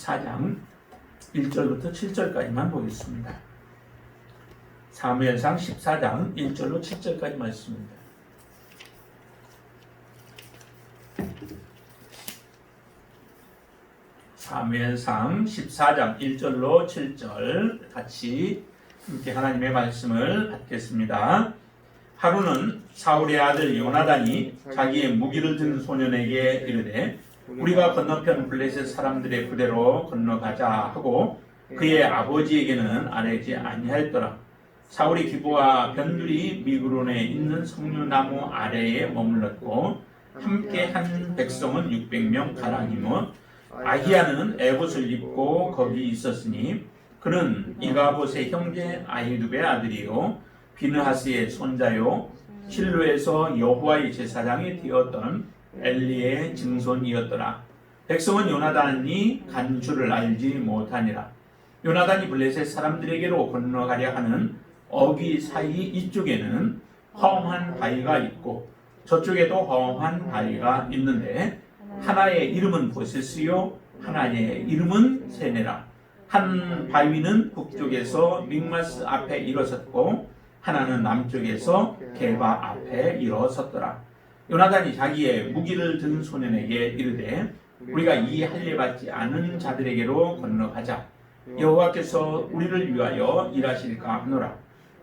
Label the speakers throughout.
Speaker 1: 14장 1절부터 7절까지만 보겠습니다. 사무엘상 14장 1절로 7절까지 말씀입니다. 사무엘상 14장 1절로 7절 같이 함께 하나님의 말씀을 받겠습니다. 하루는 사울의 아들 요나단이 자기의 무기를 든 소년에게 이르되 우리가 건너편 블레셋 사람들의 부대로 건너가자 하고 그의 아버지에게는 아뢰지 아니하였더라. 사울이 기브와 변두리 미그론에 있는 석류나무 아래에 머물렀고 함께 한 백성은 600명 가량이며 아히야는 에봇을 입고 거기 있었으니 그는 이가봇의 형제 아히두베의 아들이요 비느하스의 손자요 실로에서 여호와의 제사장이 되었던 엘리의 증손이었더라. 백성은 요나단이 간 줄을 알지 못하니라. 요나단이 블레셋 사람들에게로 건너가려 하는 어귀 사이 이쪽에는 험한 바위가 있고 저쪽에도 험한 바위가 있는데 하나의 이름은 보세스요 하나의 이름은 세네라. 한 바위는 북쪽에서 믹마스 앞에 일어섰고 하나는 남쪽에서 게바 앞에 일어섰더라. 요나단이 자기의 무기를 든 소년에게 이르되 우리가 이 할례 받지 않은 자들에게로 건너가자. 여호와께서 우리를 위하여 일하실까 하노라.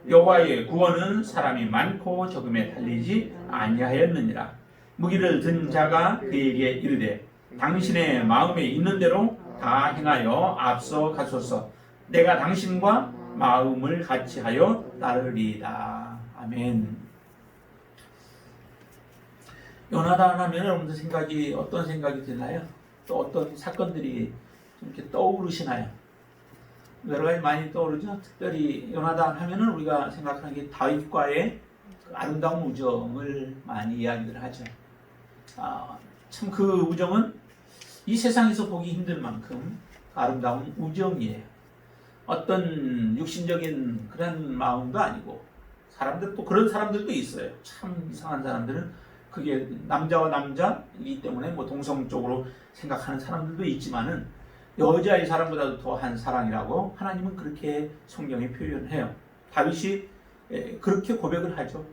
Speaker 1: 여호와의 구원은 사람이 많고 적음에 달리지 아니하였느니라. 무기를 든 자가 그에게 이르되 당신의 마음에 있는 대로 다 행하여 앞서 가소서. 내가 당신과 마음을 같이하여 따르리이다. 아멘. 요나단 하면 여러분들 생각이 어떤 생각이 드나요? 또 어떤 사건들이 좀 이렇게 떠오르시나요? 여러 가지 많이 떠오르죠. 특별히 요나단 하면은 우리가 생각하는 게 다윗과의 그 아름다운 우정을 많이 이야기를 하죠. 참 그 우정은 이 세상에서 보기 힘들 만큼 아름다운 우정이에요. 어떤 육신적인 그런 마음도 아니고 사람들 또 그런 사람들도 있어요. 참 이상한 사람들은 그게 남자와 남자이기 때문에 뭐 동성적으로 생각하는 사람들도 있지만은 여자의 사랑보다도 더한 사랑이라고 하나님은 그렇게 성경에 표현해요. 다윗이 그렇게 고백을 하죠.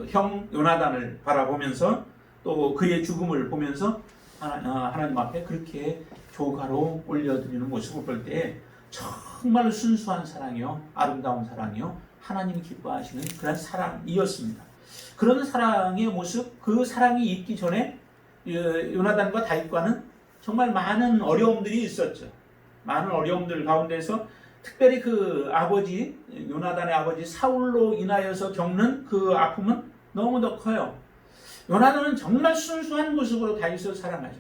Speaker 1: 형 요나단을 바라보면서 또 그의 죽음을 보면서 하나님 앞에 그렇게 조가로 올려드리는 모습을 볼 때 정말 순수한 사랑이요, 아름다운 사랑이요, 하나님이 기뻐하시는 그런 사랑이었습니다. 그런 사랑의 모습, 그 사랑이 있기 전에 요나단과 다윗과는 정말 많은 어려움들이 있었죠. 많은 어려움들 가운데서 특별히 그 아버지, 요나단의 아버지 사울로 인하여서 겪는 그 아픔은 너무도 커요. 요나단은 정말 순수한 모습으로 다윗을 사랑하죠.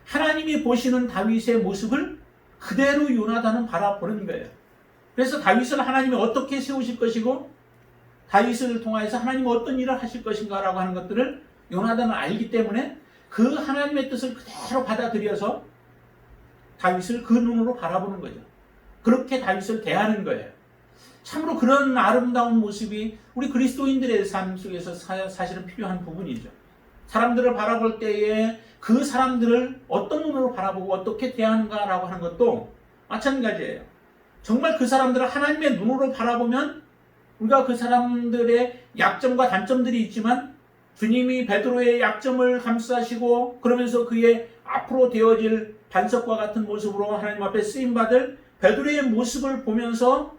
Speaker 1: 하나님이 보시는 다윗의 모습을 그대로 요나단은 바라보는 거예요. 그래서 다윗을 하나님이 어떻게 세우실 것이고 다윗을 통하여서 하나님이 어떤 일을 하실 것인가라고 하는 것들을 요나단은 알기 때문에 그 하나님의 뜻을 그대로 받아들여서 다윗을 그 눈으로 바라보는 거죠. 그렇게 다윗을 대하는 거예요. 참으로 그런 아름다운 모습이 우리 그리스도인들의 삶 속에서 사실은 필요한 부분이죠. 사람들을 바라볼 때에 그 사람들을 어떤 눈으로 바라보고 어떻게 대하는가라고 하는 것도 마찬가지예요. 정말 그 사람들을 하나님의 눈으로 바라보면 우리가 그 사람들의 약점과 단점들이 있지만 주님이 베드로의 약점을 감싸시고 그러면서 그의 앞으로 되어질 반석과 같은 모습으로 하나님 앞에 쓰임받을 베드로의 모습을 보면서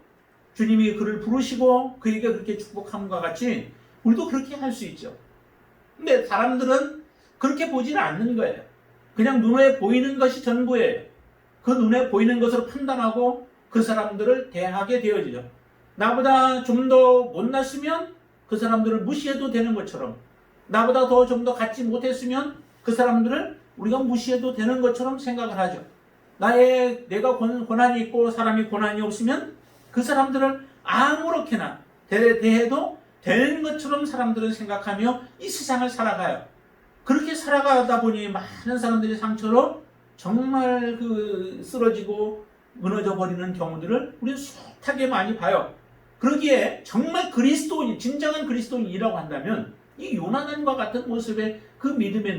Speaker 1: 주님이 그를 부르시고 그에게 그렇게 축복함과 같이 우리도 그렇게 할 수 있죠. 근데 사람들은 그렇게 보지는 않는 거예요. 그냥 눈에 보이는 것이 전부예요. 그 눈에 보이는 것으로 판단하고 그 사람들을 대하게 되어지죠. 나보다 좀 더 못났으면 그 사람들을 무시해도 되는 것처럼, 나보다 더 좀 더 갖지 못했으면 그 사람들을 우리가 무시해도 되는 것처럼 생각을 하죠. 내가 고난이 있고 사람이 고난이 없으면 그 사람들을 아무렇게나 대해도 되는 것처럼 사람들은 생각하며 이 세상을 살아가요. 그렇게 살아가다 보니 많은 사람들이 상처로 정말 쓰러지고 무너져 버리는 경우들을 우리는 숱하게 많이 봐요. 그러기에 정말 그리스도인, 진정한 그리스도인이라고 한다면 이 요나단과 같은 모습의 그 믿음의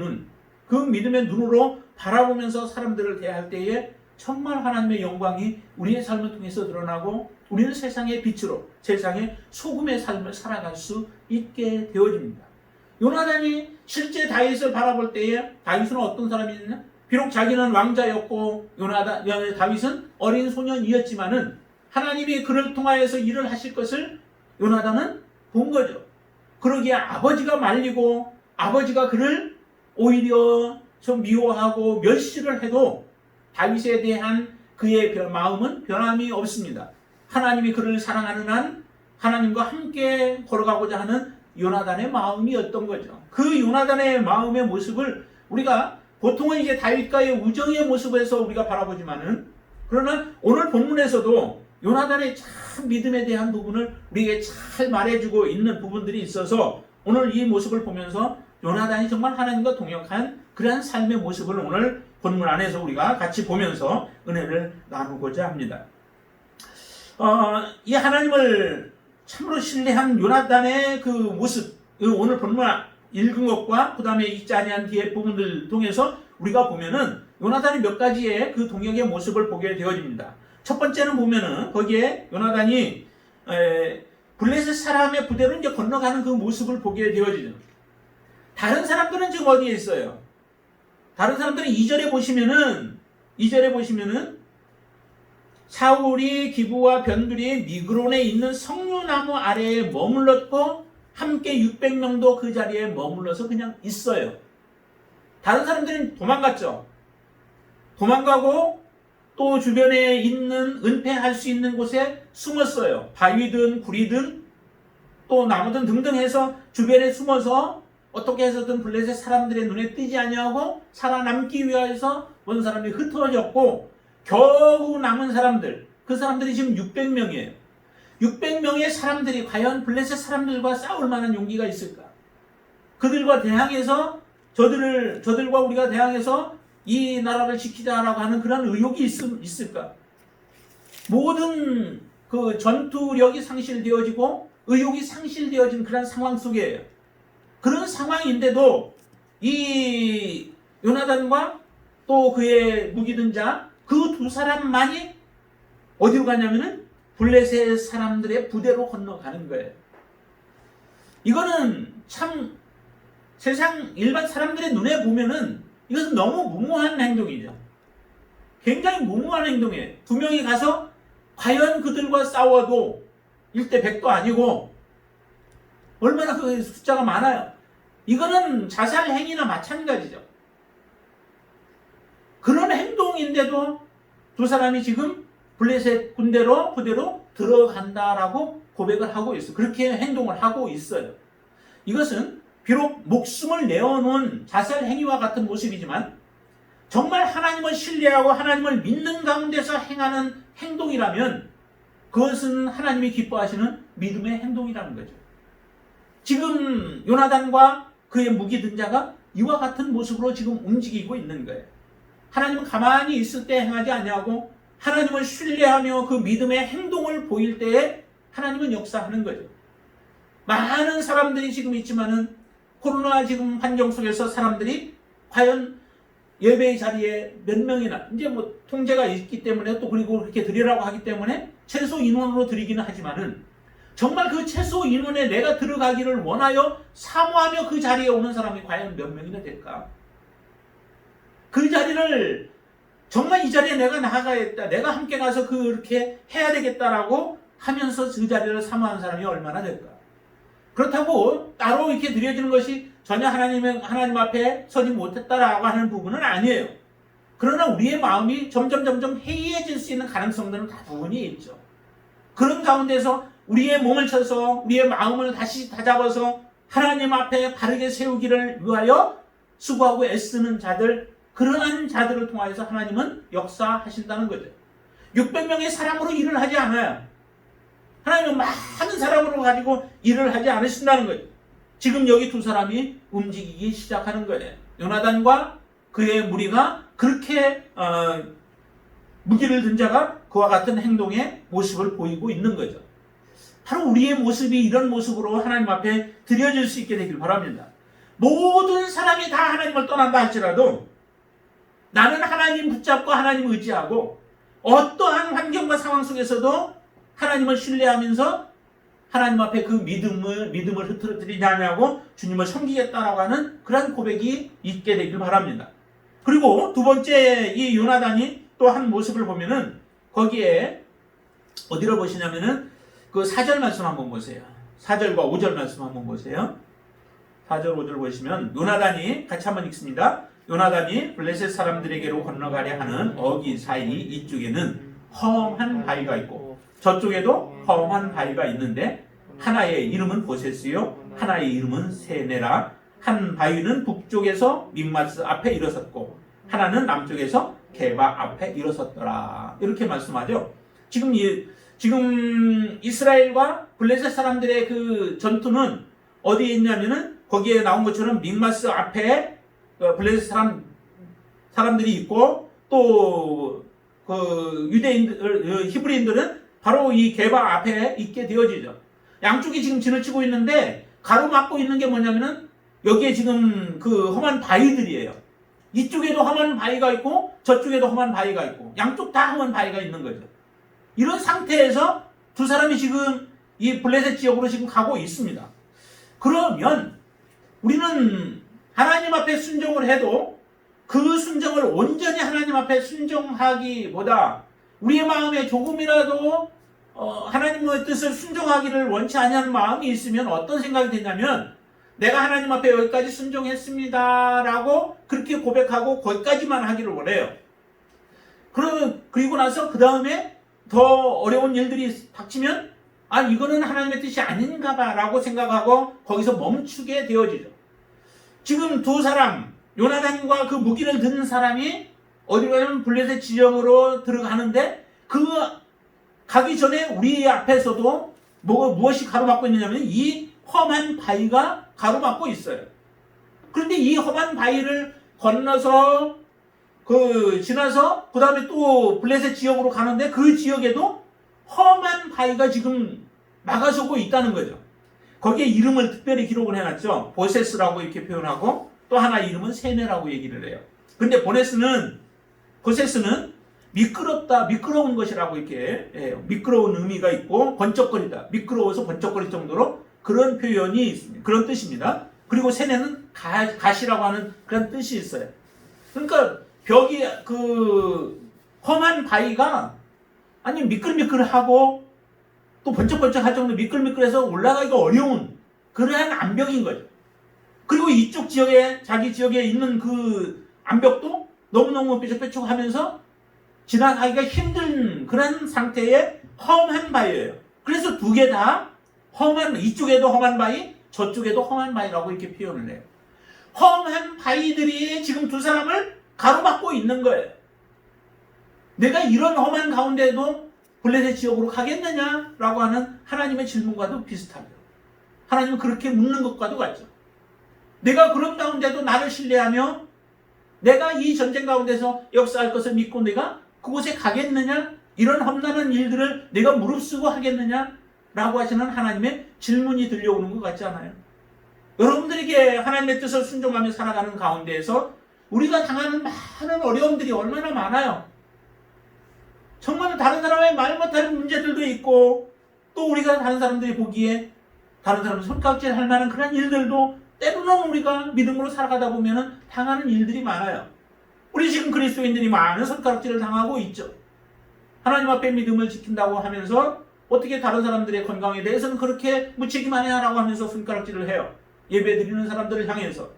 Speaker 1: 눈으로 바라보면서 사람들을 대할 때에 정말 하나님의 영광이 우리의 삶을 통해서 드러나고 우리는 세상의 빛으로 세상의 소금의 삶을 살아갈 수 있게 되어집니다. 요나단이 실제 다윗을 바라볼 때에 다윗은 어떤 사람이냐? 비록 자기는 왕자였고 다윗은 어린 소년이었지만은 하나님이 그를 통하여서 일을 하실 것을 요나단은 본 거죠. 그러기에 아버지가 말리고 아버지가 그를 오히려 좀 미워하고 멸시를 해도 다윗에 대한 그의 마음은 변함이 없습니다. 하나님이 그를 사랑하는 한 하나님과 함께 걸어가고자 하는 요나단의 마음이었던 거죠. 그 요나단의 마음의 모습을 우리가 보통은 이제 다윗과의 우정의 모습에서 우리가 바라보지만은 그러나 오늘 본문에서도 요나단의 참 믿음에 대한 부분을 우리에게 잘 말해주고 있는 부분들이 있어서 오늘 이 모습을 보면서 요나단이 정말 하나님과 동역한 그러한 삶의 모습을 오늘 본문 안에서 우리가 같이 보면서 은혜를 나누고자 합니다. 이 하나님을 참으로 신뢰한 요나단의 그 모습, 오늘 본문 읽은 것과 그 다음에 읽지 아니한 뒤에 부분들 통해서 우리가 보면은 요나단이 몇 가지의 그 동역의 모습을 보게 되어집니다. 첫 번째는 보면은 거기에 요나단이 블레셋 사람의 부대로 이제 건너가는 그 모습을 보게 되어지죠. 다른 사람들은 지금 어디에 있어요? 다른 사람들은 2절에 보시면은 사울이 기브와 변두리 미그론에 있는 석류나무 아래에 머물렀고 함께 600명도 그 자리에 머물러서 그냥 있어요. 다른 사람들은 도망갔죠. 도망가고 또 주변에 있는 은폐할 수 있는 곳에 숨었어요. 바위든 구리든 또 나무든 등등 해서 주변에 숨어서 어떻게 해서든 블레셋 사람들의 눈에 띄지 아니하고 살아남기 위하여서 온 사람이 흩어졌고 겨우 남은 사람들, 그 사람들이 지금 600명이에요. 600명의 사람들이 과연 블레셋 사람들과 싸울 만한 용기가 있을까? 그들과 대항해서 저들과 우리가 대항해서 이 나라를 지키자라고 하는 그런 의욕이 있을까? 모든 그 전투력이 상실되어지고 의욕이 상실되어진 그런 상황 속이에요. 그런 상황인데도 이 요나단과 또 그의 무기든 자 그 두 사람만이 어디로 가냐면은 블레셋 사람들의 부대로 건너가는 거예요. 이거는 참 세상 일반 사람들의 눈에 보면은 이것은 너무 무모한 행동이죠. 굉장히 무모한 행동이에요. 두 명이 가서 과연 그들과 싸워도 1대 100도 아니고 얼마나 그 숫자가 많아요. 이거는 자살 행위나 마찬가지죠. 그런 행동인데도 두 사람이 지금 블레셋 부대로 들어간다라고 고백을 하고 있어요. 그렇게 행동을 하고 있어요. 이것은 비록 목숨을 내어놓은 자살 행위와 같은 모습이지만 정말 하나님을 신뢰하고 하나님을 믿는 가운데서 행하는 행동이라면 그것은 하나님이 기뻐하시는 믿음의 행동이라는 거죠. 지금 요나단과 그의 무기든 자가 이와 같은 모습으로 지금 움직이고 있는 거예요. 하나님은 가만히 있을 때 행하지 아니하고 하나님을 신뢰하며 그 믿음의 행동을 보일 때에 하나님은 역사하는 거죠. 많은 사람들이 지금 있지만은 코로나 지금 환경 속에서 사람들이 과연 예배의 자리에 몇 명이나 이제 뭐 통제가 있기 때문에 또 그리고 그렇게 드리라고 하기 때문에 최소 인원으로 드리기는 하지만은 정말 그 최소 인원에 내가 들어가기를 원하여 사모하며 그 자리에 오는 사람이 과연 몇 명이나 될까? 그 자리를 정말 이 자리에 내가 나가야겠다. 내가 함께 가서 그렇게 해야 되겠다라고 하면서 그 자리를 사모하는 사람이 얼마나 될까? 그렇다고 따로 이렇게 드려지는 것이 전혀 하나님 앞에 서지 못했다라고 하는 부분은 아니에요. 그러나 우리의 마음이 점점 해이해질 수 있는 가능성들은 다분히 있죠. 그런 가운데서 우리의 몸을 쳐서 우리의 마음을 다시 다잡아서 하나님 앞에 바르게 세우기를 위하여 수고하고 애쓰는 자들, 그러한 자들을 통하여서 하나님은 역사하신다는 거죠. 600명의 사람으로 일을 하지 않아요. 하나님은 많은 사람으로 가지고 일을 하지 않으신다는 거예요. 지금 여기 두 사람이 움직이기 시작하는 거예요. 요나단과 그의 무리가 그렇게 무기를 든 자가 그와 같은 행동의 모습을 보이고 있는 거죠. 바로 우리의 모습이 이런 모습으로 하나님 앞에 드려질 수 있게 되길 바랍니다. 모든 사람이 다 하나님을 떠난다 할지라도 나는 하나님 붙잡고 하나님 의지하고 어떠한 환경과 상황 속에서도 하나님을 신뢰하면서 하나님 앞에 그 믿음을 흐트러뜨리지 않냐고 주님을 섬기겠다라고 하는 그런 고백이 있게 되길 바랍니다. 그리고 두 번째 이 요나단이 또 한 모습을 보면은 거기에 어디로 보시냐면은 그 4절 말씀 한번 보세요. 4절과 5절 말씀 한번 보세요. 4절 5절 보시면 요나단이 같이 한번 읽습니다. 요나단이 블레셋 사람들에게로 건너가려 하는 어기 사이 이쪽에는 험한 바위가 있고 저쪽에도 험한 바위가 있는데 하나의 이름은 보셋이요 하나의 이름은 세네라. 한 바위는 북쪽에서 믹마스 앞에 일어섰고 하나는 남쪽에서 게바 앞에 일어섰더라. 이렇게 말씀하죠. 지금 이스라엘과 블레셋 사람들의 그 전투는 어디에 있냐면은 거기에 나온 것처럼 믹마스 앞에 블레셋 사람들이 있고 또 그 유대인들, 히브리인들은 바로 이 게바 앞에 있게 되어지죠. 양쪽이 지금 진을 치고 있는데 가로막고 있는 게 뭐냐면은 여기에 지금 그 험한 바위들이에요. 이쪽에도 험한 바위가 있고 저쪽에도 험한 바위가 있고 양쪽 다 험한 바위가 있는 거죠. 이런 상태에서 두 사람이 지금 이 블레셋 지역으로 지금 가고 있습니다. 그러면 우리는 하나님 앞에 순종을 해도 그 순종을 온전히 하나님 앞에 순종하기보다 우리의 마음에 조금이라도 하나님의 뜻을 순종하기를 원치 아니하는 마음이 있으면 어떤 생각이 드냐면 내가 하나님 앞에 여기까지 순종했습니다 라고 그렇게 고백하고 거기까지만 하기를 원해요. 그리고 나서 그 다음에 더 어려운 일들이 닥치면 이거는 하나님의 뜻이 아닌가 봐 라고 생각하고 거기서 멈추게 되어지죠. 지금 두 사람 요나단과 그 무기를 든 사람이 어디로 가냐면 블레셋 지역으로 들어가는데 그 가기 전에 우리 앞에서도 무엇이 가로막고 있느냐면 이 험한 바위가 가로막고 있어요. 그런데 이 험한 바위를 건너서 지나서 그 다음에 또 블레셋 지역으로 가는데 그 지역에도 험한 바위가 지금 막아서고 있다는 거죠. 거기에 이름을 특별히 기록을 해놨죠. 보세스라고 이렇게 표현하고 또 하나 이름은 세네라고 얘기를 해요. 근데 보세스는 미끄럽다, 미끄러운 것이라고 이렇게 해요. 미끄러운 의미가 있고 번쩍거리다, 미끄러워서 번쩍거릴 정도로 그런 표현이 있습니다. 그런 뜻입니다. 그리고 세네는 가시라고 하는 그런 뜻이 있어요. 그러니까 벽이 험한 바위가 미끌미끌하고 또 번쩍번쩍할 정도로 미끌미끌해서 올라가기가 어려운 그러한 암벽인 거죠. 그리고 이쪽 지역에 자기 지역에 있는 그 암벽도 너무너무 뾰족뾰족하면서 지나가기가 힘든 그런 상태의 험한 바위예요. 그래서 두 개 다 이쪽에도 험한 바위, 저쪽에도 험한 바위라고 이렇게 표현을 해요. 험한 바위들이 지금 두 사람을 가로막고 있는 거예요. 내가 이런 험한 가운데도 블레셋 지역으로 가겠느냐라고 하는 하나님의 질문과도 비슷하죠. 하나님은 그렇게 묻는 것과도 같죠. 내가 그런 가운데도 나를 신뢰하며 내가 이 전쟁 가운데서 역사할 것을 믿고 내가 그곳에 가겠느냐? 이런 험난한 일들을 내가 무릅쓰고 하겠느냐? 라고 하시는 하나님의 질문이 들려오는 것 같지 않아요? 여러분들에게 하나님의 뜻을 순종하며 살아가는 가운데에서 우리가 당하는 많은 어려움들이 얼마나 많아요. 정말 다른 사람의 말 못하는 문제들도 있고 또 우리가 다른 사람들이 보기에 다른 사람의 손가락질 할 만한 그런 일들도 때로는 우리가 믿음으로 살아가다 보면 당하는 일들이 많아요. 우리 지금 그리스도인들이 많은 손가락질을 당하고 있죠. 하나님 앞에 믿음을 지킨다고 하면서 어떻게 다른 사람들의 건강에 대해서는 그렇게 무책임하냐라고 하면서 손가락질을 해요. 예배 드리는 사람들을 향해서.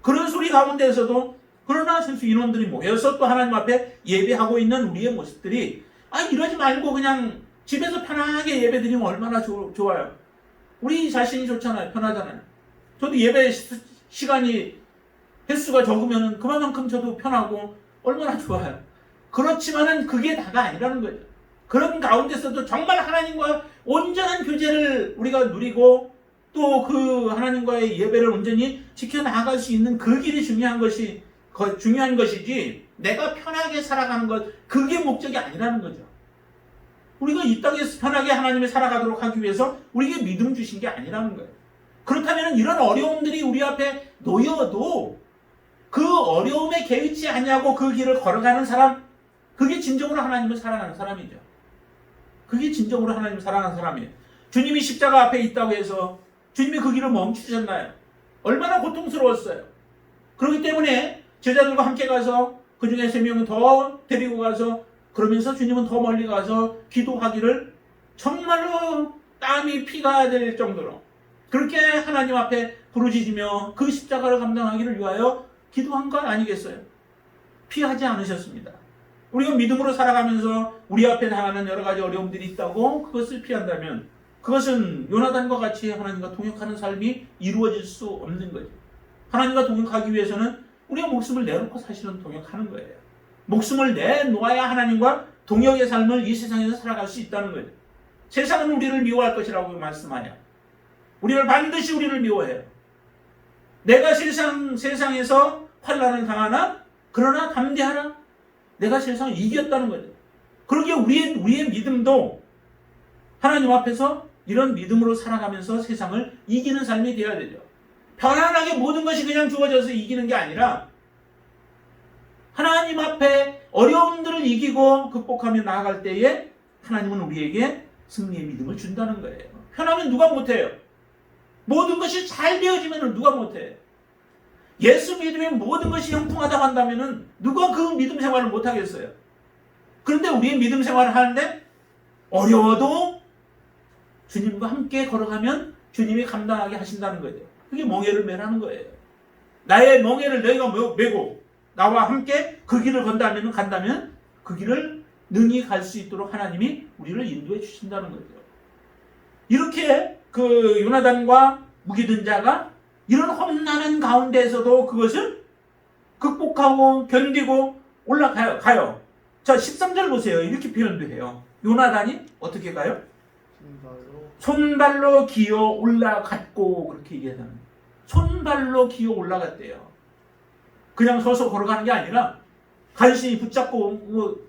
Speaker 1: 그런 소리 가운데에서도 그러나 선수 인원들이 모여서 또 하나님 앞에 예배하고 있는 우리의 모습들이 이러지 말고 그냥 집에서 편하게 예배 드리면 얼마나 좋아요. 우리 자신이 좋잖아요. 편하잖아요. 저도 예배 시간이 횟수가 적으면 그만큼 저도 편하고 얼마나 좋아요. 그렇지만은 그게 다가 아니라는 거죠. 그런 가운데서도 정말 하나님과 온전한 교제를 우리가 누리고 또 그 하나님과의 예배를 온전히 지켜나갈 수 있는 그 길이 중요한 것이지 내가 편하게 살아가는 것 그게 목적이 아니라는 거죠. 우리가 이 땅에서 편하게 하나님을 살아가도록 하기 위해서 우리에게 믿음 주신 게 아니라는 거예요. 그렇다면 이런 어려움들이 우리 앞에 놓여도 그 어려움에 개의치 않냐고 그 길을 걸어가는 사람, 그게 진정으로 하나님을 사랑하는 사람이죠. 그게 진정으로 하나님을 사랑하는 사람이에요. 주님이 십자가 앞에 있다고 해서 주님이 그 길을 멈추셨나요? 얼마나 고통스러웠어요. 그렇기 때문에 제자들과 함께 가서 그 중에 3명은 더 데리고 가서 그러면서 주님은 더 멀리 가서 기도하기를 정말로 땀이 피가 될 정도로 그렇게 하나님 앞에 부르짖으며 그 십자가를 감당하기를 위하여 기도한 것 아니겠어요? 피하지 않으셨습니다. 우리가 믿음으로 살아가면서 우리 앞에 당하는 여러 가지 어려움들이 있다고 그것을 피한다면 그것은 요나단과 같이 하나님과 동역하는 삶이 이루어질 수 없는 거죠. 하나님과 동역하기 위해서는 우리가 목숨을 내놓고 사실은 동역하는 거예요. 목숨을 내놓아야 하나님과 동역의 삶을 이 세상에서 살아갈 수 있다는 거예요. 세상은 우리를 미워할 것이라고 말씀하여 우리를 반드시 우리를 미워해요. 내가 세상에서 환난을 당하나 그러나 담대하라. 내가 세상을 이겼다는 거죠. 그러기에 우리의 믿음도 하나님 앞에서 이런 믿음으로 살아가면서 세상을 이기는 삶이 되어야 되죠. 편안하게 모든 것이 그냥 주어져서 이기는 게 아니라 하나님 앞에 어려움들을 이기고 극복하며 나아갈 때에 하나님은 우리에게 승리의 믿음을 준다는 거예요. 편하면 누가 못해요? 모든 것이 잘 되어지면 누가 못해요? 예수 믿으면 모든 것이 형통하다고 한다면 누가 그 믿음 생활을 못하겠어요? 그런데 우리의 믿음 생활을 하는데 어려워도 주님과 함께 걸어가면 주님이 감당하게 하신다는 거죠. 그게 멍에를 매라는 거예요. 나의 멍에를 너희가 메고 나와 함께 그 길을 간다면 그 길을 능히 갈 수 있도록 하나님이 우리를 인도해 주신다는 거죠. 이렇게 그 요나단과 무기든 자가 이런 험난한 가운데에서도 그것을 극복하고 견디고 올라가요. 자, 13절 보세요. 이렇게 표현도 해요. 요나단이 어떻게 가요? 손발로 기어 올라갔고 그렇게 얘기하잖아요. 손발로 기어 올라갔대요. 그냥 서서 걸어가는 게 아니라 간신히 붙잡고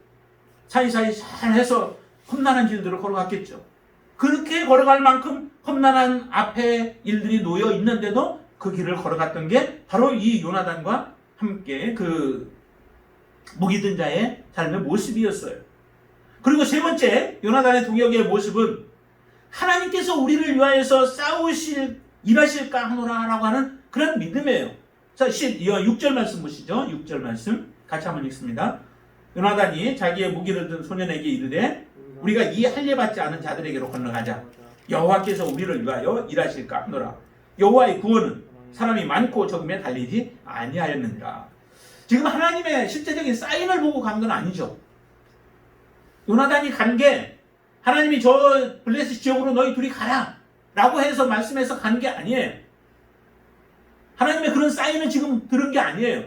Speaker 1: 사이사이 잘 해서 험난한 길들을 걸어갔겠죠. 그렇게 걸어갈 만큼 험난한 앞에 일들이 놓여 있는데도 그 길을 걸어갔던 게 바로 이 요나단과 함께 그 무기든 자의 삶의 모습이었어요. 그리고 세 번째 요나단의 동역의 모습은 하나님께서 우리를 위하여서 일하실까 하노라라고 하는 그런 믿음이에요. 자, 6절 말씀 보시죠. 6절 말씀 같이 한번 읽습니다. 요나단이 자기의 무기를 든 소년에게 이르되 우리가 이 할례받지 않은 자들에게로 건너가자. 여호와께서 우리를 위하여 일하실까 하노라. 여호와의 구원은 사람이 많고 적음에 달리지 아니하였느니라. 지금 하나님의 실제적인 사인을 보고 간 건 아니죠. 요나단이 간 게 하나님이 저 블레셋 지역으로 너희 둘이 가라 라고 해서 말씀해서 간 게 아니에요. 하나님의 그런 사인을 지금 들은 게 아니에요.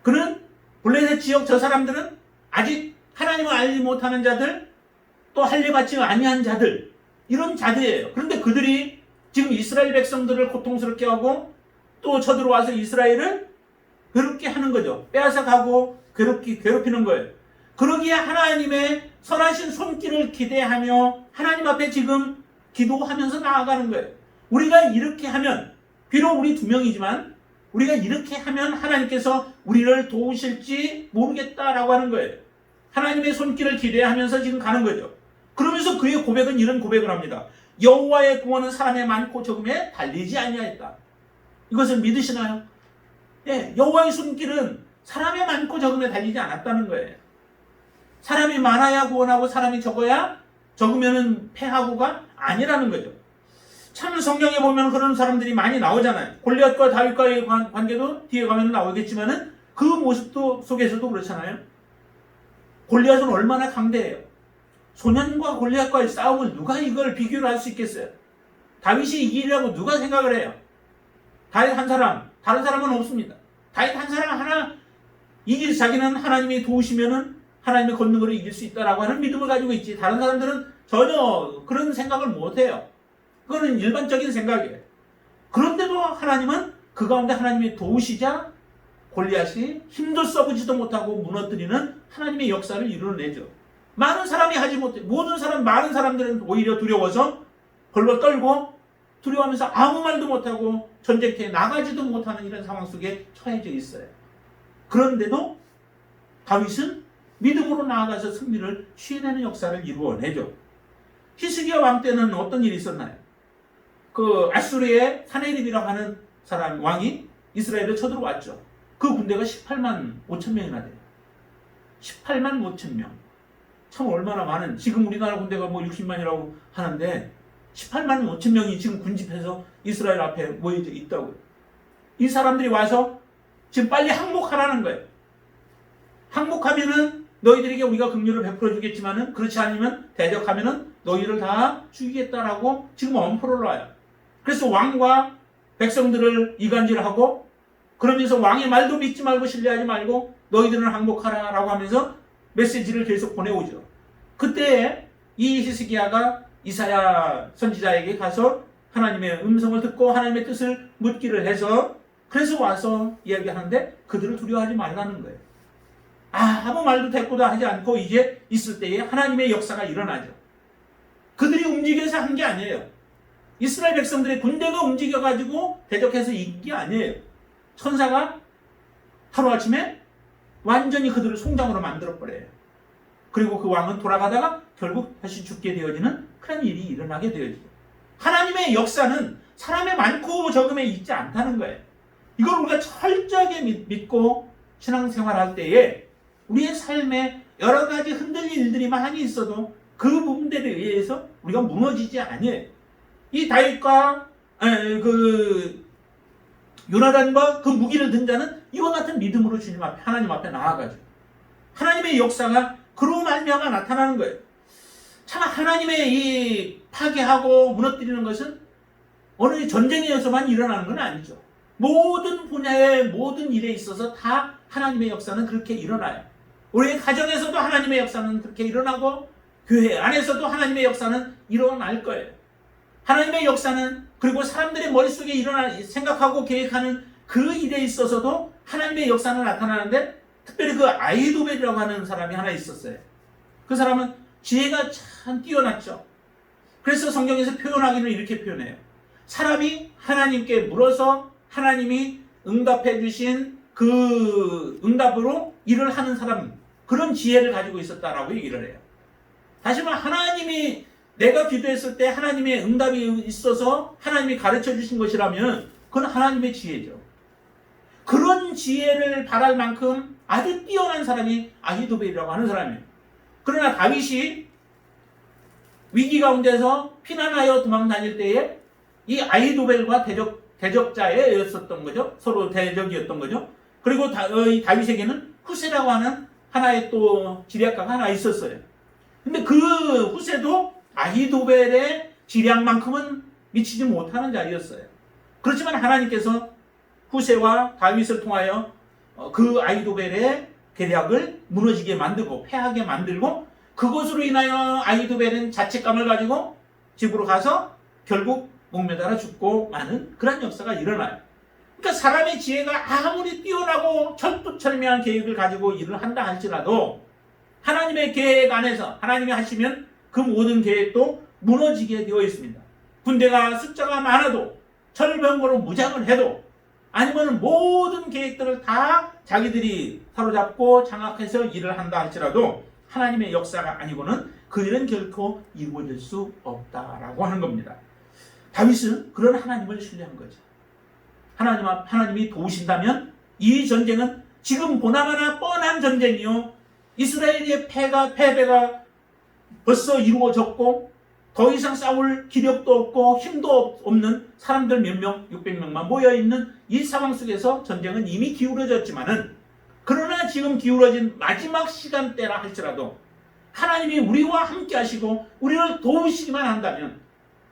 Speaker 1: 그는 블레셋 지역 저 사람들은 아직 하나님을 알지 못하는 자들, 또 할례받지 아니한 자들, 이런 자들이에요. 그런데 그들이 지금 이스라엘 백성들을 고통스럽게 하고 또 쳐들어와서 이스라엘을 괴롭게 하는 거죠. 빼앗아가고 괴롭히는 거예요. 그러기에 하나님의 선하신 손길을 기대하며 하나님 앞에 지금 기도하면서 나아가는 거예요. 우리가 이렇게 하면, 비록 우리 2명이지만 우리가 이렇게 하면 하나님께서 우리를 도우실지 모르겠다라고 하는 거예요. 하나님의 손길을 기대하면서 지금 가는 거죠. 그러면서 그의 고백은 이런 고백을 합니다. 여호와의 구원은 사람의 많고 적음에 달리지 아니하였다. 이것을 믿으시나요? 예, 여호와의 손길은 사람의 많고 적음에 달리지 않았다는 거예요. 사람이 많아야 구원하고 사람이 적으면은 패하고가 아니라는 거죠. 참 성경에 보면 그런 사람들이 많이 나오잖아요. 골리앗과 다윗과의 관계도 뒤에 가면 나오겠지만은 그 모습도 속에서도 그렇잖아요. 골리앗은 얼마나 강대해요. 소년과 골리앗과의 싸움을 누가 이걸 비교를 할 수 있겠어요? 다윗이 이기려고 누가 생각을 해요? 다윗 한 사람, 다른 사람은 없습니다. 다윗 한 사람 하나 자기는 하나님이 도우시면은 하나님의 권능으로 이길 수 있다라고 하는 믿음을 가지고 있지. 다른 사람들은 전혀 그런 생각을 못해요. 그거는 일반적인 생각이에요. 그런데도 하나님은 그 가운데 하나님이 도우시자 골리앗이 힘도 써보지도 못하고 무너뜨리는 하나님의 역사를 이루어내죠. 많은 사람이 하지 못해. 많은 사람들은 오히려 두려워서 벌벌 떨고 두려워하면서 아무 말도 못하고 전쟁터에 나가지도 못하는 이런 상황 속에 처해져 있어요. 그런데도 다윗은 믿음으로 나아가서 승리를 취해내는 역사를 이루어내죠. 히스기야 왕 때는 어떤 일이 있었나요? 그 아수르의 사네립이라고 하는 사람 왕이 이스라엘에 쳐들어왔죠. 그 군대가 18만 5천 명이나 돼요. 18만 5천 명. 참 얼마나 많은, 지금 우리나라 군대가 뭐 60만이라고 하는데 18만 5천 명이 지금 군집해서 이스라엘 앞에 모여져 있다고요. 이 사람들이 와서 지금 빨리 항복하라는 거예요. 항복하면은 너희들에게 우리가 긍휼을 베풀어 주겠지만은 그렇지 않으면 대적하면은 너희를 다 죽이겠다라고 지금 엄포를 놔요. 그래서 왕과 백성들을 이간질하고 그러면서 왕의 말도 믿지 말고 신뢰하지 말고 너희들은 항복하라라고 하면서 메시지를 계속 보내오죠. 그때 이 히스기야가 이사야 선지자에게 가서 하나님의 음성을 듣고 하나님의 뜻을 묻기를 해서 그래서 와서 이야기하는데 그들을 두려워하지 말라는 거예요. 아무 말도 대꾸도 하지 않고 이제 있을 때에 하나님의 역사가 일어나죠. 그들이 움직여서 한 게 아니에요. 이스라엘 백성들의 군대가 움직여가지고 대적해서 이긴 게 아니에요. 천사가 하루아침에 완전히 그들을 송장으로 만들어버려요. 그리고 그 왕은 돌아가다가 결국 다시 죽게 되어지는 그런 일이 일어나게 되어지죠. 하나님의 역사는 사람의 많고 적음에 있지 않다는 거예요. 이걸 우리가 철저하게 믿고 신앙생활할 때에 우리의 삶에 여러 가지 흔들릴 일들이 많이 있어도 그 부분들에 의해서 우리가 무너지지 않아요. 이 다윗과 그 요나단과 그 무기를 든 자는 이와 같은 믿음으로 주님 앞에 하나님 앞에 나아가죠. 하나님의 역사가 그로 말미암아 나타나는 거예요. 참 하나님의 이 파괴하고 무너뜨리는 것은 어느 전쟁에서만 일어나는 건 아니죠. 모든 분야의 모든 일에 있어서 다 하나님의 역사는 그렇게 일어나요. 우리의 가정에서도 하나님의 역사는 그렇게 일어나고 교회 안에서도 하나님의 역사는 일어날 거예요. 하나님의 역사는 그리고 사람들의 머릿속에 생각하고 계획하는 그 일에 있어서도 하나님의 역사는 나타나는데 특별히 그 아히도벨이라고 하는 사람이 하나 있었어요. 그 사람은 지혜가 참 뛰어났죠. 그래서 성경에서 표현하기는 이렇게 표현해요. 사람이 하나님께 물어서 하나님이 응답해 주신 그 응답으로 일을 하는 사람, 그런 지혜를 가지고 있었다라고 얘기를 해요. 다시 말해 하나님이 내가 기도했을 때 하나님의 응답이 있어서 하나님이 가르쳐 주신 것이라면 그건 하나님의 지혜죠. 그런 지혜를 바랄 만큼 아주 뛰어난 사람이 아히도벨이라고 하는 사람이에요. 그러나 다윗이 위기 가운데서 피난하여 도망 다닐 때에 이 아히도벨과 대적자였었던 거죠. 서로 대적이었던 거죠. 그리고 다윗에게는 후세라고 하는 하나의 또 지략가가 하나 있었어요. 근데 그 후세도 아히도벨의 지략만큼은 미치지 못하는 자리였어요. 그렇지만 하나님께서 후세와 다윗을 통하여 그 아히도벨의 계략을 무너지게 만들고 패하게 만들고 그것으로 인하여 아히도벨은 자책감을 가지고 집으로 가서 결국 목매달아 죽고 마는 그런 역사가 일어나요. 그러니까 사람의 지혜가 아무리 뛰어나고 철두철미한 계획을 가지고 일을 한다 할지라도 하나님의 계획 안에서 하나님이 하시면 그 모든 계획도 무너지게 되어 있습니다. 군대가 숫자가 많아도 철병거로 무장을 해도 아니면 모든 계획들을 다 자기들이 사로잡고 장악해서 일을 한다 할지라도 하나님의 역사가 아니고는 그 일은 결코 이루어질 수 없다라고 하는 겁니다. 다윗은 그런 하나님을 신뢰한 거죠. 하나님이 도우신다면 이 전쟁은 지금 보나마나 뻔한 전쟁이요. 이스라엘의 패배가 벌써 이루어졌고 더 이상 싸울 기력도 없고 힘도 없는 사람들 몇 명, 600명만 모여있는 이 상황 속에서 전쟁은 이미 기울어졌지만은 그러나 지금 기울어진 마지막 시간대라 할지라도 하나님이 우리와 함께 하시고 우리를 도우시기만 한다면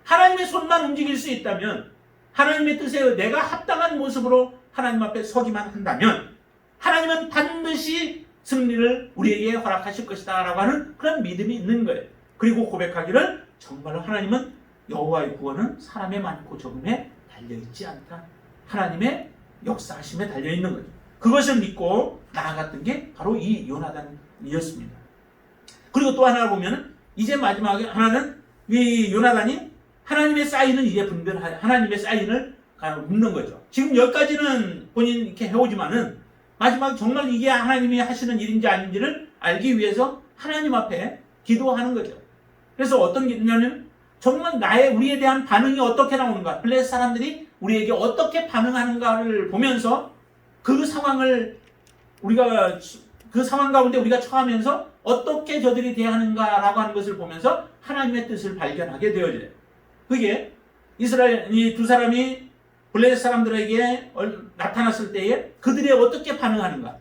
Speaker 1: 하나님의 손만 움직일 수 있다면 하나님의 뜻에 내가 합당한 모습으로 하나님 앞에 서기만 한다면 하나님은 반드시 승리를 우리에게 허락하실 것이다 라고 하는 그런 믿음이 있는 거예요. 그리고 고백하기를 정말로 하나님은 여호와의 구원은 사람의 많고 적음에 달려있지 않다. 하나님의 역사하심에 달려있는 거죠. 그것을 믿고 나아갔던 게 바로 이 요나단이었습니다. 그리고 또 하나 보면 이제 마지막에 하나는 이 요나단이 하나님의 사인은 이제 하나님의 사인을 묻는 거죠. 지금 여기까지는 본인 이렇게 해오지만은 마지막 정말 이게 하나님이 하시는 일인지 아닌지를 알기 위해서 하나님 앞에 기도하는 거죠. 그래서 어떤 기도냐면 정말 우리에 대한 반응이 어떻게 나오는가, 블레셋 사람들이 우리에게 어떻게 반응하는가를 보면서 그 상황을 우리가 그 상황 가운데 우리가 처하면서 어떻게 저들이 대하는가라고 하는 것을 보면서 하나님의 뜻을 발견하게 되어져요. 그게 이스라엘 이 두 사람이 블레셋 사람들에게 나타났을 때에 그들이 어떻게 반응하는가,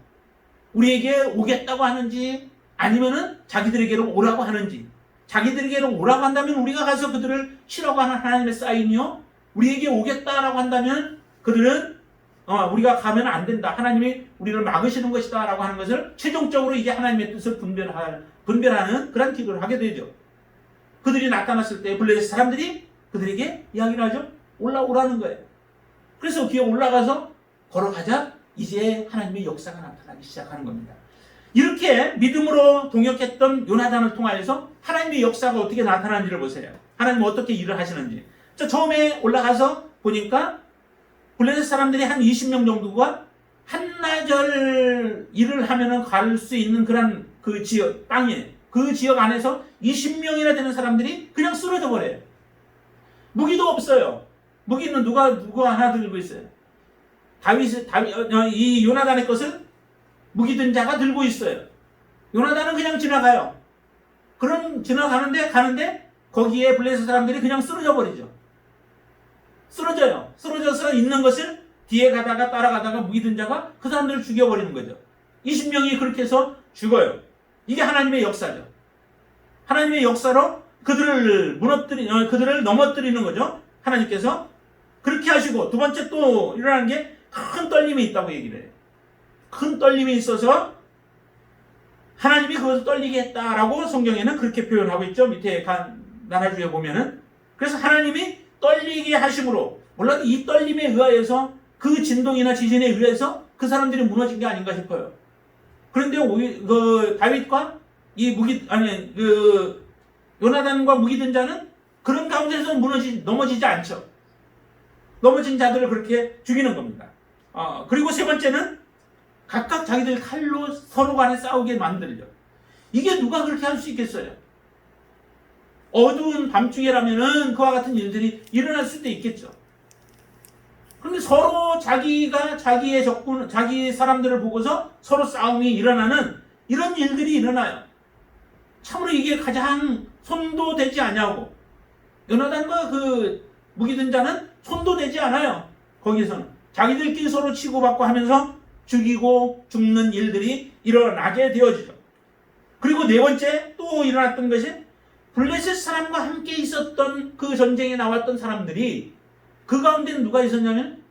Speaker 1: 우리에게 오겠다고 하는지 아니면은 자기들에게로 오라고 하는지, 자기들에게로 오라고 한다면 우리가 가서 그들을 치라고 하는 하나님의 사인이요, 우리에게 오겠다라고 한다면 그들은 우리가 가면 안 된다, 하나님이 우리를 막으시는 것이다 라고 하는 것을 최종적으로 이제 하나님의 뜻을 분별하는 그런 기도를 하게 되죠. 그들이 나타났을 때 블레셋 사람들이 그들에게 이야기를 하죠. 올라오라는 거예요. 그래서 거기에 올라가서 걸어가자 이제 하나님의 역사가 나타나기 시작하는 겁니다. 이렇게 믿음으로 동역했던 요나단을 통하여서 하나님의 역사가 어떻게 나타나는지를 보세요. 하나님은 어떻게 일을 하시는지. 처음에 올라가서 보니까 블레셋 사람들이 한 20명 정도가 한나절 일을 하면은 갈 수 있는 그런 그 지역, 땅에, 그 지역 안에서 20명이나 되는 사람들이 그냥 쓰러져 버려요. 무기도 없어요. 무기는 누가 하나 들고 있어요. 이 요나단의 것을 무기 든 자가 들고 있어요. 요나단은 그냥 지나가요. 가는데 거기에 블레셋 사람들이 그냥 쓰러져 버리죠. 쓰러져요. 쓰러져서 있는 것을 뒤에 따라가다가 무기 든 자가 그 사람들을 죽여버리는 거죠. 20명이 그렇게 해서 죽어요. 이게 하나님의 역사죠. 하나님의 역사로 그들을 넘어뜨리는 거죠. 하나님께서 그렇게 하시고, 두 번째 또 일어나는 게 큰 떨림이 있다고 얘기를 해요. 큰 떨림이 있어서 하나님이 그것을 떨리게 했다라고 성경에는 그렇게 표현하고 있죠. 밑에 나라주에 보면은. 그래서 하나님이 떨리게 하심으로, 물론 이 떨림에 의하여서 그 진동이나 지진에 의해서 그 사람들이 무너진 게 아닌가 싶어요. 그런데 다윗과 요나단과 무기 든 자는 그런 가운데서 넘어지지 않죠. 넘어진 자들을 그렇게 죽이는 겁니다. 그리고 세 번째는 각각 자기들 칼로 서로 간에 싸우게 만들죠. 이게 누가 그렇게 할 수 있겠어요? 어두운 밤중에라면은 그와 같은 일들이 일어날 수도 있겠죠. 그런데 서로 자기의 적군, 자기 사람들을 보고서 서로 싸움이 일어나는 이런 일들이 일어나요. 참으로 이게 가장 손도 되지 않냐고. 요나단과 그 무기 든 자는 손도 되지 않아요. 거기서는 자기들끼리 서로 치고받고 하면서 죽이고 죽는 일들이 일어나게 되어지죠. 그리고 네 번째 또 일어났던 것이 블레셋 사람과 함께 있었던 그 전쟁에 나왔던 사람들이, 그 가운데는 누가 있었냐면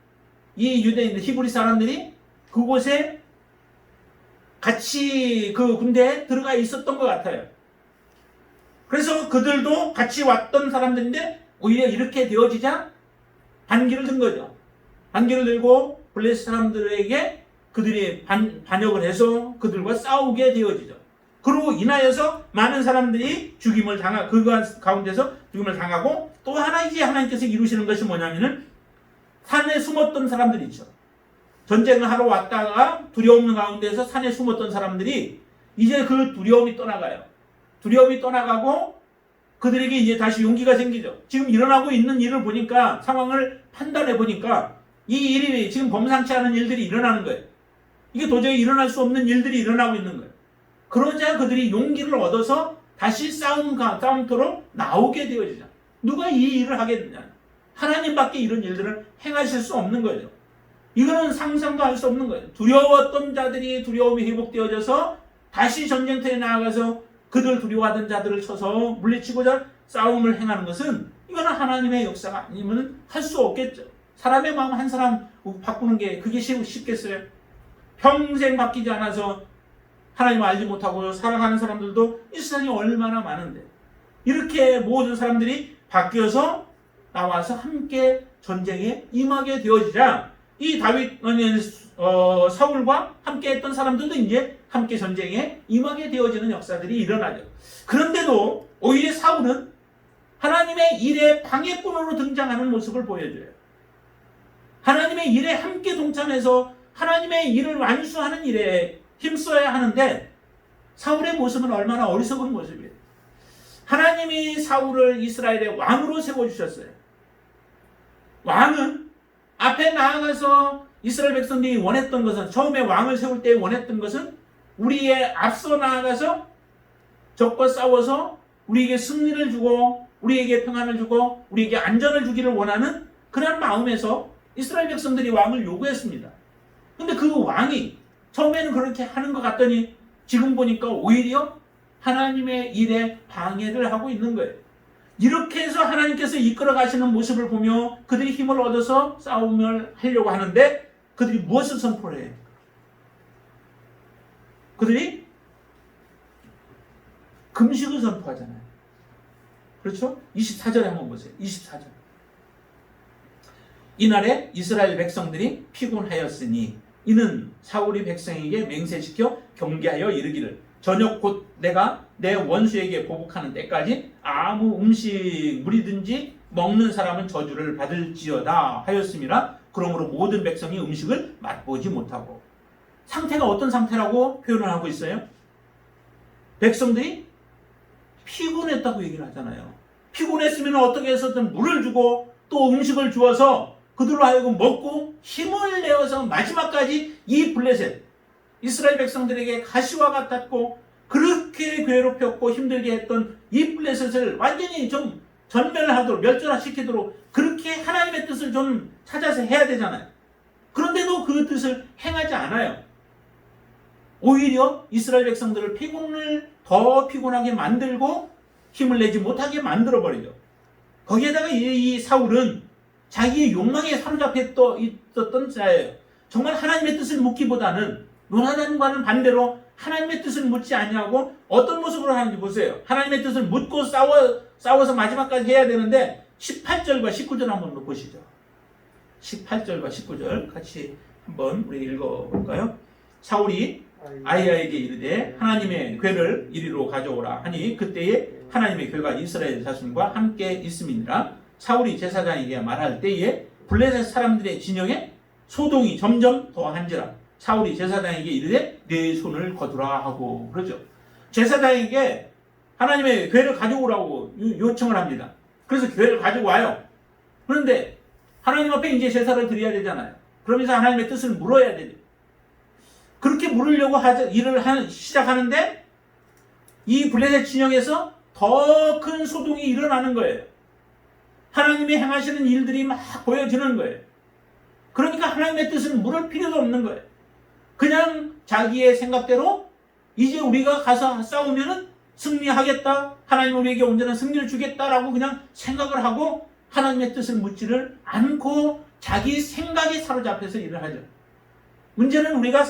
Speaker 1: 이 유대인들, 히브리 사람들이 그곳에 같이 그 군대에 들어가 있었던 것 같아요. 그래서 그들도 같이 왔던 사람들인데 오히려 이렇게 되어지자 반기를 든 거죠. 반기를 들고 블레셋 사람들에게 그들이 반역을 해서 그들과 싸우게 되어지죠. 그로 인하여서 많은 사람들이 그 가운데서 죽임을 당하고, 또 하나 이제 하나님께서 이루시는 것이 뭐냐면은 산에 숨었던 사람들이 있죠. 전쟁을 하러 왔다가 두려움 가운데서 산에 숨었던 사람들이 이제 그 두려움이 떠나가요. 두려움이 떠나가고 그들에게 이제 다시 용기가 생기죠. 지금 일어나고 있는 일을 보니까, 상황을 판단해 보니까 이 일이 지금 범상치 않은 일들이 일어나는 거예요. 이게 도저히 일어날 수 없는 일들이 일어나고 있는 거예요. 그러자 그들이 용기를 얻어서 다시 싸움터로 나오게 되어지죠. 누가 이 일을 하겠느냐? 하나님밖에 이런 일들을 행하실 수 없는 거죠. 이거는 상상도 할 수 없는 거예요. 두려웠던 자들이 두려움이 회복되어져서 다시 전쟁터에 나아가서 그들 두려워하던 자들을 쳐서 물리치고자 싸움을 행하는 것은, 이거는 하나님의 역사가 아니면 할 수 없겠죠. 사람의 마음 한 사람 바꾸는 게 그게 쉽겠어요? 평생 바뀌지 않아서 하나님을 알지 못하고 살아가는 사람들도 이 세상에 얼마나 많은데, 이렇게 모든 사람들이 바뀌어서 나와서 함께 전쟁에 임하게 되어지자 이 사울과 함께 했던 사람들도 이제 함께 전쟁에 임하게 되어지는 역사들이 일어나죠. 그런데도 오히려 사울은 하나님의 일에 방해꾼으로 등장하는 모습을 보여줘요. 하나님의 일에 함께 동참해서 하나님의 일을 완수하는 일에 힘써야 하는데 사울의 모습은 얼마나 어리석은 모습이에요. 하나님이 사울을 이스라엘의 왕으로 세워주셨어요. 왕은 앞에 나아가서 이스라엘 백성들이 원했던 것은, 처음에 왕을 세울 때 원했던 것은 우리의 앞서 나아가서 적과 싸워서 우리에게 승리를 주고 우리에게 평안을 주고 우리에게 안전을 주기를 원하는 그런 마음에서 이스라엘 백성들이 왕을 요구했습니다. 근데 그 왕이 처음에는 그렇게 하는 것 같더니 지금 보니까 오히려 하나님의 일에 방해를 하고 있는 거예요. 이렇게 해서 하나님께서 이끌어 가시는 모습을 보며 그들이 힘을 얻어서 싸움을 하려고 하는데 그들이 무엇을 선포를 해요? 그들이 금식을 선포하잖아요. 그렇죠? 24절에 한번 보세요. 24절. 이날에 이스라엘 백성들이 피곤하였으니 이는 사울이 백성에게 맹세시켜 경계하여 이르기를 저녁 곧 내가 내 원수에게 보복하는 때까지 아무 음식 물이든지 먹는 사람은 저주를 받을지어다 하였음이라. 그러므로 모든 백성이 음식을 맛보지 못하고. 상태가 어떤 상태라고 표현을 하고 있어요? 백성들이 피곤했다고 얘기를 하잖아요. 피곤했으면 어떻게 해서든 물을 주고 또 음식을 주어서 그들로 하여금 먹고 힘을 내어서 마지막까지 이 블레셋, 이스라엘 백성들에게 가시와 같았고 그렇게 괴롭혔고 힘들게 했던 이 블레셋을 완전히 좀 전멸하도록, 멸절시키도록 그렇게 하나님의 뜻을 좀 찾아서 해야 되잖아요. 그런데도 그 뜻을 행하지 않아요. 오히려 이스라엘 백성들을 더 피곤하게 만들고 힘을 내지 못하게 만들어버리죠. 거기에다가 이 사울은 자기의 욕망에 사로잡혀 있었던 자예요. 정말 하나님의 뜻을 묻기보다는 요나단과는 반대로 하나님의 뜻을 묻지 아니하고 어떤 모습으로 하는지 보세요. 하나님의 뜻을 묻고 싸워서 마지막까지 해야 되는데 18절과 19절 한번 보시죠. 18절과 19절 같이 한번 우리 읽어볼까요? 사울이 아히야에게 이르되 하나님의 궤를 이리로 가져오라 하니 그때에 하나님의 궤가 이스라엘 자손과 함께 있음이니라. 사울이 제사장에게 말할 때에 블레셋 사람들의 진영에 소동이 점점 더한지라. 사울이 제사장에게 이르되 내 손을 거두라 하고 그러죠. 제사장에게 하나님의 궤를 가져오라고 요청을 합니다. 그래서 궤를 가지고 와요. 그런데 하나님 앞에 이제 제사를 드려야 되잖아요. 그러면서 하나님의 뜻을 물어야 되죠. 그렇게 물으려고 일을 시작하는데 이 블레셋 진영에서 더 큰 소동이 일어나는 거예요. 하나님이 행하시는 일들이 막 보여지는 거예요. 그러니까 하나님의 뜻을 물을 필요도 없는 거예요. 그냥 자기의 생각대로 이제 우리가 가서 싸우면은 승리하겠다, 하나님 우리에게 온전한 승리를 주겠다라고 그냥 생각을 하고 하나님의 뜻을 묻지를 않고 자기 생각에 사로잡혀서 일을 하죠. 문제는 우리가